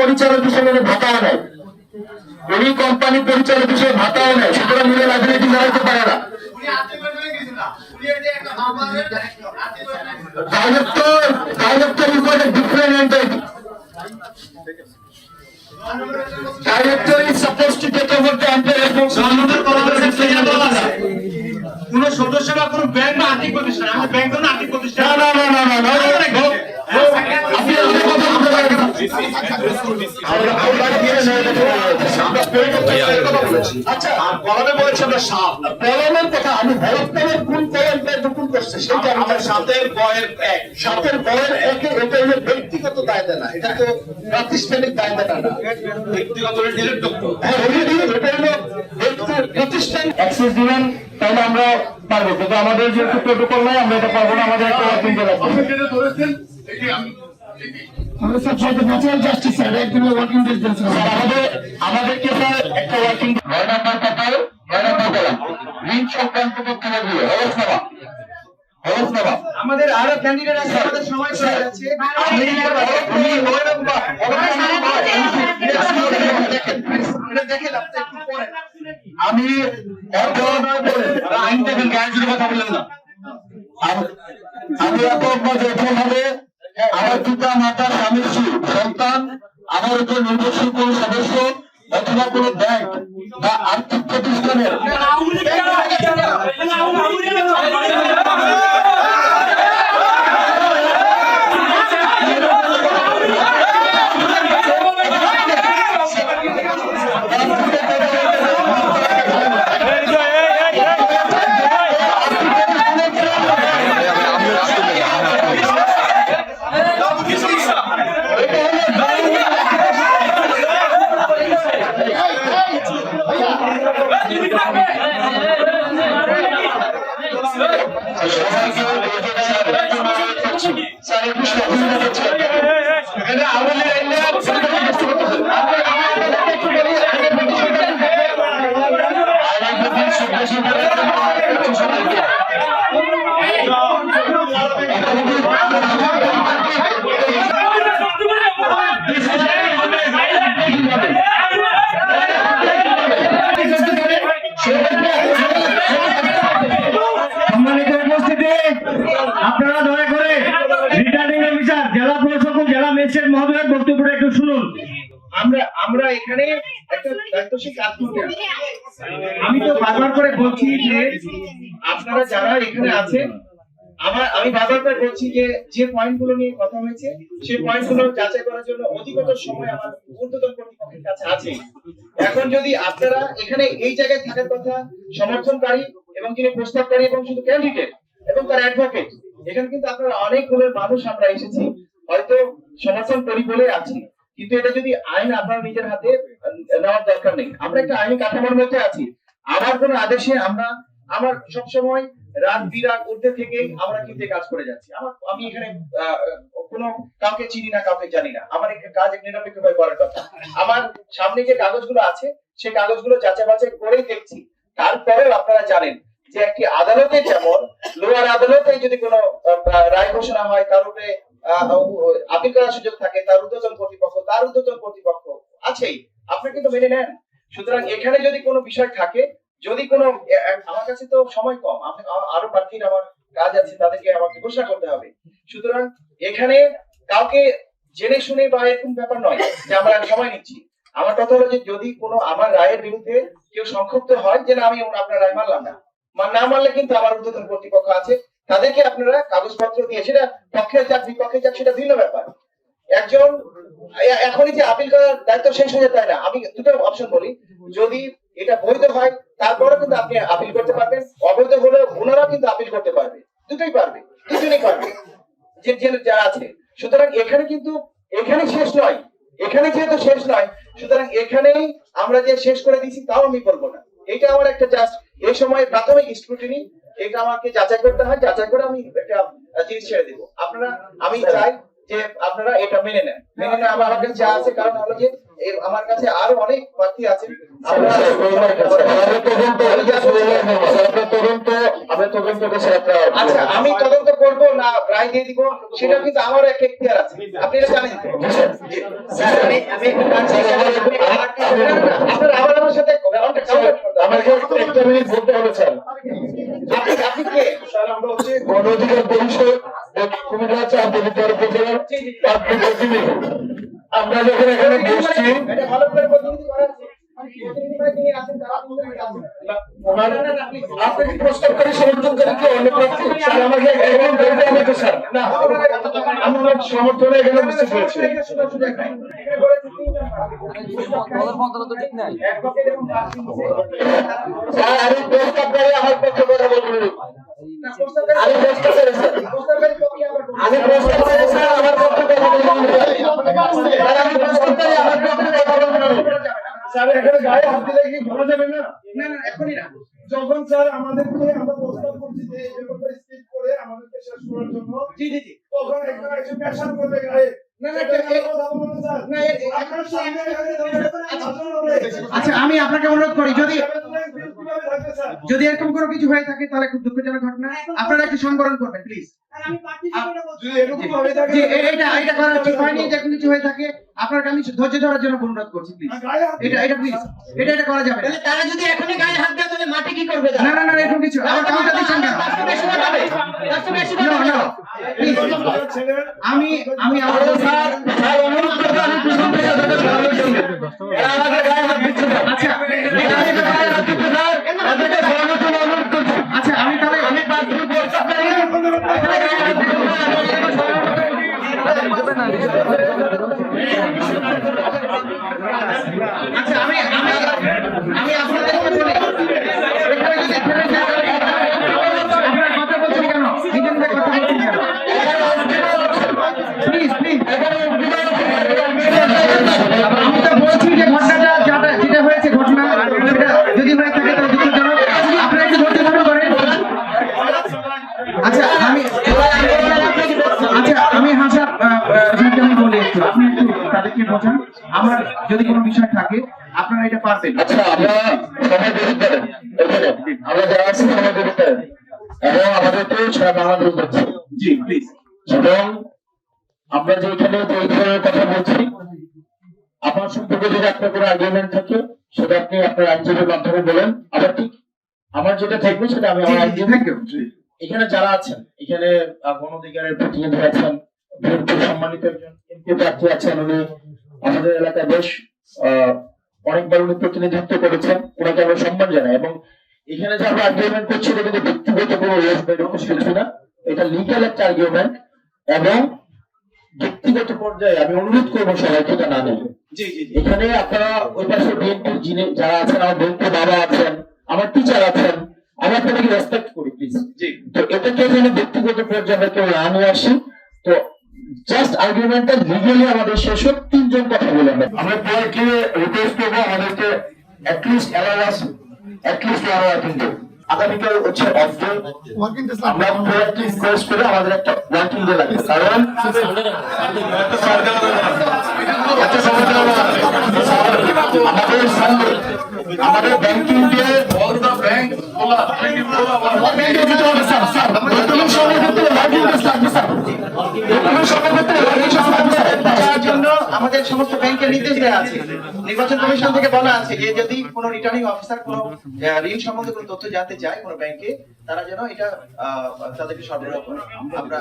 পরিচালক হিসেবে ভাতাও নেয়, উনি কোম্পানি পরিচালক হিসেবে ভাতাও নেয়, সুতরাং উনি রাজনীতি দাঁড়াতে পারে না। Director is not a different entity. Director is supposed to take over the entire responsibility. কোন সদস্য বা কোন ব্যাংক বা আর্থিক প্রতিষ্ঠান, আমাদের ব্যাংক না আর্থিক প্রতিষ্ঠান। আচ্ছা, কলমে বলেছে আমরা সাপ, কলমের কথা আমি ভরতনের কোন কলমটা দখল করছে সেটা আমাদের সাতের বয়ের এক, সাতের বয়ের একে, এটা হলো ব্যক্তিগত দায়িত্ব না, এটা তো প্রাতিষ্ঠানিক দায়িত্ব না, ব্যক্তিগত ডিরেক্টর। হ্যাঁ, এটা হলো প্রতিষ্ঠান। অ্যাক্সেস দিবেন তাহলে আমরা পারবো, কিন্তু আমাদের যেহেতু প্রোটোকল নাই আমরা এটা পারবো না, আমাদের একটা ওয়ার্কিং ডে রাখবো। আমাদেরকে স্যার একটা ওয়ার্কিং ডে ঋণ সংক্রান্ত আমাদের আরো ক্যান্ডিডেট আছে, আমাদের সময় চলে যাচ্ছে। আমি আইন দেখেন গায়ের কথা বললেন না, আমি এত হবে আমার পিতা মাতা স্বামী সন্তান, আমার উপর নির্ভরশীল কোন সদস্য অথবা কোন ব্যাংক বা আর্থিক প্রতিষ্ঠানের আপনারা দয়া করে রিটার্নিং অফিসার, জেলা প্রশাসক, জেলা ম্যাজিস্ট্রেট মহোদয়ের বক্তব্যটা একটু শুনুন। আমরা এখানে একটা দায়িত্বশীল কাজ করতে, আমি তো বারবার করে বলছি যে আপনারা যারা এখানে আছেন, আমি বারবার করে বলছি যে পয়েন্টগুলো নিয়ে কথা হয়েছে সেই পয়েন্টগুলো যাচাই করার জন্য অধিকতর সময় আমার ঊর্ধ্বতন কর্তৃপক্ষের কাছে আছে। এখন যদি আপনারা এখানে এই জায়গায় থাকার কথা সমর্থনকারী এবং যিনি প্রস্তাবকারী এবং শুধু ক্যান্ডিডেট এবং তার অ্যাডভোকেট, এখানে কিন্তু আপনারা অনেকগুলো মানুষ আমরা এসেছি, হয়তো সমর্থন করি বলে আছি, কিন্তু এটা যদি আইন আপনার নিজের হাতে নেওয়ার দরকার নেই। আমরা একটা আইনি কাঠামোর মধ্যে আছি, আমার কোন আদেশে আমার সবসময় রাত বিরাত উঠতে থেকে আমরা কিন্তু কাজ করে যাচ্ছি। আমি এখানে কোনো কাউকে চিনি না, কাউকে জানি না, আমার একটা কাজ নিরপেক্ষভাবে করার কথা। আমার সামনে যে কাগজগুলো আছে সেই কাগজগুলো যাচাই বাছাই করেই দেখছি। তারপরেও আপনারা জানেন যে একটি আদালতে যেমন লোয়ার আদালতে যদি কোনো রায় ঘোষণা হয় তার উপরে আপিল করার সুযোগ থাকে, তার ঊর্ধ্বতন কর্তৃপক্ষ আছেই, আপনি কিন্তু মেনে নেন। সুতরাং এখানে যদি কোনো বিষয় থাকে, যদি কোনো, আমার কাছে তো সময় কম, আরো প্রার্থীর আমার কাজ আছে, তাদেরকে আমাকে ঘোষণা করতে হবে। সুতরাং এখানে কাউকে জেনে শুনে বা এরকম ব্যাপার নয় যে আমরা সময় নিচ্ছি। আমার কথা হলো যে যদি কোনো আমার রায়ের বিরুদ্ধে কেউ সংক্ষুব্ধ হয় যে না আমি আপনার রায় মানলাম না, না মানলে কিন্তু আমার ঊর্ধ্বতন কর্তৃপক্ষ আছে, তাদেরকে আপনারা কাগজপত্র দিয়ে, সেটা পক্ষে যাক বিপক্ষে যাক সেটা ভিন্ন ব্যাপার। একজন এখনই যে আপিল করার দায়িত্ব শেষ হয়ে যায় তাই না, আমি দুটো অপশন বলি, যদি এটা বৈধ হয় তারপরে কিন্তু আপনি আপিল করতে পারবেন, অবৈধ হলে ওনারাও কিন্তু আপিল করতে পারবে, দুটোই পারবে, দুজনেই পারবে যে যারা আছে। সুতরাং এখানে কিন্তু এখানে শেষ নয়, এখানে যেহেতু শেষ নয়, সুতরাং এখানেই আমরা যে শেষ করে দিচ্ছি তাও আমি বলবো না। এটা আমার একটা জাস্ট এই সময় প্রাথমিক স্ক্রুটিনি, এটা আমাকে যাচাই করতে হয়, যাচাই করে আমি একটা জিনিস ছেড়ে দেবো। আপনারা, আমি চাই যে আপনারা এটা মেনে নেন। আমার কাছে যা আছে, কারণ হলো যে আমার কাছে আরো অনেক প্রার্থী আছে। আচ্ছা, আমি তদন্ত করব না রায় দিয়ে দিব, সেটা কিন্তু আমারও একটা এখতিয়ার আছে, আপনি এটা জানেন তো? স্যার, আমি একটা কাজ আপনার আবার আমার সাথে আমাকে একটা মিনিট বলতে হবে স্যার। আপনি কে? স্যার, আমরা হচ্ছে গণ অধিকার পরিষদ কুমিল্লা চাঁদপুর উপজেলার প্রতিনিধি। আমরা যখন এখানে বসছি, এটা ভালো করে প্রতিনিধি করা আছে। তিনি আছেন, তারা আপনাকে প্রস্তাব করে সমর্থনকারী কেউ অন্য প্রার্থী? স্যার, আমাকে এখন বলতে হবে তো স্যার। না, আমরা সমর্থনে এখানে উপস্থিত হয়েছি। স্যার, আমি প্রস্তাবকারী আমার পক্ষে কথা বলবো। আমি প্রস্তাবকারী স্যার, আমি প্রস্তাবকারী স্যার, আমার পক্ষে কথা বলবো। স্যার, আমি প্রস্তাবকারী, আমার পক্ষে কথা বলবো। স্যার, এখানে গায়ে হাত দিলে কি ধরা যাবে না? না না, এখনই না। যখন স্যার আমাদেরকে আমরা প্রস্তাব করছি যে এই ব্যাপারটা স্কিপ করে আমাদেরকে শেষ করার জন্য, জি জি জি, তখন একটা এসে প্রেশার করবে গায়ে। না না, আচ্ছা, আমি আপনাকে অনুরোধ করি, যদি এরকম কোনো কিছু হয়ে থাকে তাহলে খুব দুঃখজনক ঘটনা, আপনারা একটু সংবরণ করবেন প্লিজ। যে এটা করা উচিত হয়নি, এরকম কিছু হয়ে থাকে আপনাকে আমি ধৈর্য ধরার জন্য অনুরোধ করছি প্লিজ। এটা প্লিজ, এটা করা যাবে না। তারা যদি এখনই গায়ে হাত দেয় তাহলে মাটি কি করবে? না না না, এরকম কিছু আমার কাউন্টার দিচ্ছেন কেন? আমি আমার অনুরোধ করবো, আমি পিছন থেকে তাদের সরানোর জন্য। এরা আমাদের গায়ে হাত দিচ্ছে না। আচ্ছা, এদের গায়ে হাত দিচ্ছে না, এদেরকে সরানোর জন্য অনুরোধ করছি। আচ্ছা, আমি তাহলে আমি পাঁচটি প্রস্তাব করি, এদের গায়ে হাত দিচ্ছে না, এদেরকে সরানোর জন্য। আচ্ছা, আমি আপনাদেরকে বলি, এখানে যদি ছেড়ে যায়, আপনারা কথা বলছেন কেন? নিজেদের কথা বলছেন কেন? প্লিজ প্লিজ, আমি তো বলছি যে ঘটনাটা যেটা হয়েছে, ঘটনা সেটা যদি হয়ে থাকে তাহলে দুঃখজনক। আপনারা একটু ধৈর্য ধারণ করেন। আচ্ছা, আমি হাসা আমি বলি একটু, আপনি একটু তাদেরকে বোঝান। আমার যদি কোনো বিষয় থাকে আপনারা এটা পারবেন। আচ্ছা, আমরা সময় বের করেন, আমরা যারা আছি সময় বের করেন এবং আমাদেরকে সারা বাংলাদেশ করছি। জি প্লিজ। এবং আমরা যে এখানে যে ধরনের কথা বলছি, আপনার সম্পর্কে যদি আপনার কোনো আর্গুমেন্ট থাকে সেটা আপনি আপনার আইনজীবীর মাধ্যমে বলেন। আবার ঠিক আমার যেটা থাকবে সেটা আমি আমার আইনজীবী। এখানে যারা আছেন, এখানে গণ অধিকারের প্রতিনিধি আছেন, বিএনপির সম্মানিত একজন এমপি প্রার্থী আছেন, উনি আমাদের এলাকায় বেশ অনেকবার উনি প্রতিনিধিত্ব করেছেন, ওনাকে আমরা সম্মান জানাই। এবং এখানে যে আমরা আর্গুমেন্ট করছি এটা কিন্তু ব্যক্তিগত কোনো কিছু না, এটা লিগ্যাল একটা আর্গুমেন্ট। এবং ব্যক্তিগত পর্যায়ে আমি অনুরোধ করবো সবাইকে এটা না নেবে। এখানে আপনারা ওই পাশে বিএনপির যারা আছেন, আমার বিএনপির বাবা আছেন, আমার টিচার আছেন, আমি আপনাদেরকে রেসপেক্ট করি প্লিজ। তো এটাকে যেন ব্যক্তিগত পর্যায়ে কেউ না নিয়ে আসি। তো জাস্ট আর্গুমেন্টটা লিগালি আমাদের শেষ হোক, তিনজন কথা বলে আমরা পরে রিকোয়েস্ট করবো আমাদেরকে অ্যাটলিস্ট অ্যালাউ আস অ্যাটলিস্ট ওয়ার্কিং ডে। আগামীকাল হচ্ছে অফ ডে, আমরা পরে রিকোয়েস্ট করে আমাদের একটা ওয়ার্কিং ডে লাগে, কারণ আমাদের সামনে আমাদের ব্যাংকিং ডে, ব্যাংক আমাদের সমস্ত ব্যাংকের নির্দেশ দেওয়া আছে, নির্বাচন কমিশন থেকে বলা আছে যে যদি কোনো রিটার্নিং অফিসার কোনো ঋণ সম্বন্ধে কোনো তথ্য জানতে চায় কোনো ব্যাংকে, তারা যেন এটা তাদেরকে সরবরাহ করে। আমরা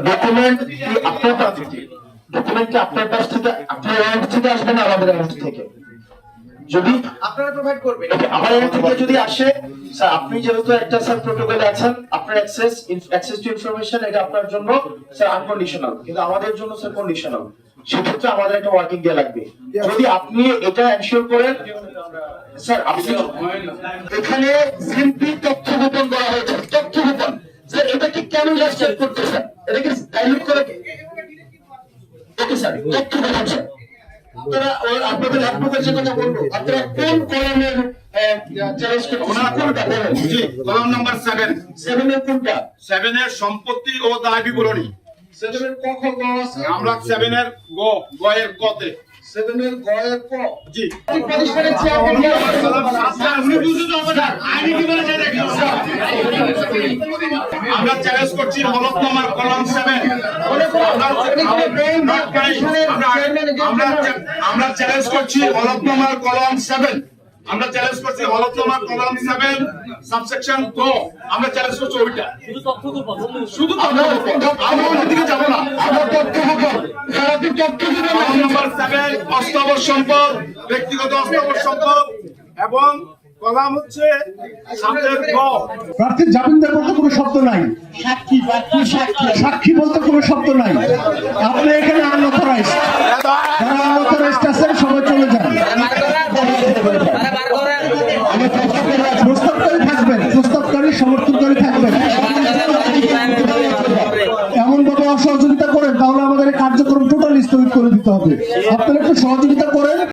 ডকুমেন্ট কি আপনার কাছ থেকে, ডকুমেন্ট কি আপনার কাছ থেকে, আপনার এন্ড থেকে আসবে না আমাদের এন্ড থেকে? যদি আপনারা প্রোভাইড করবেন, আমার এন্ড থেকে যদি আসে, স্যার আপনি যেহেতু একটা স্যার প্রোটোকলে আছেন, আপনার অ্যাক্সেস টু ইনফরমেশন এটা আপনার জন্য স্যার আনকন্ডিশনাল, কিন্তু আমাদের জন্য স্যার কন্ডিশনাল। সেক্ষেত্রে আমাদের একটা ওয়ার্কিং ডে লাগবে। যদি আপনি এটা এনশিওর করেন স্যার, আপনি এখানে সিম্পলি তথ্য গোপন করা হয়েছে, তথ্য গোপন স্যার, এটা কি কেন জাস্টিফাই করতে স্যার? এটা কি ডাইলুট করে? ওকে স্যার, তথ্য গোপন স্যার। আপনারা আপনাদের অ্যাডভোকেটের কথা বলবো, আপনারা কোন কলামের চ্যালেঞ্জ করতে? জি, কলাম নাম্বার 7 7 এর কোনটা? 7 এর সম্পত্তি ও দায় বিবরণী। সেভেনের ক খ গ আছে আমরা 7 এর গয়ের গতে সেভেনের গ এর ক জি প্রতিষ্ঠানের চেয়ারম্যান কে? আমরা চ্যালেঞ্জ করছি হলফনামার কলম 7 আমরা চ্যালেঞ্জ করছি হলফনামার কলম 7 আমরা চ্যালেঞ্জ করছি হলফনামার কলম 7 সাবসেকশন গ আমরা চ্যালেঞ্জ করছি ওইটা শুধু তথ্য আমরা ওইদিকে যাব না আমরা তথ্য হুকুম খারাপি তথ্য দিবেন না। কলম নাম্বার 7 অস্থাবর সম্পদ ব্যক্তিগত অস্থাবর সম্পদ এবং কলাম হচ্ছে 7 এর গ প্রার্থীর জামিন দেওয়ার বলতে কোনো শব্দ নাই, সাক্ষী বলতে কোনো শব্দ নাই। আপনি এখানে আনঅথরাইজড, যারা আনঅথরাইজড আছেন সবাই চলে যান। প্রস্তাবকারী থাকবেন, প্রস্তাবকারী সমর্থনকারী থাকবেন। এমন ভাবে অসহযোগিতা করেন তাহলে আমাদের এই কার্যক্রম টোটালি স্থগিত করে দিতে হবে। আপনারা একটু সহযোগিতা করেন।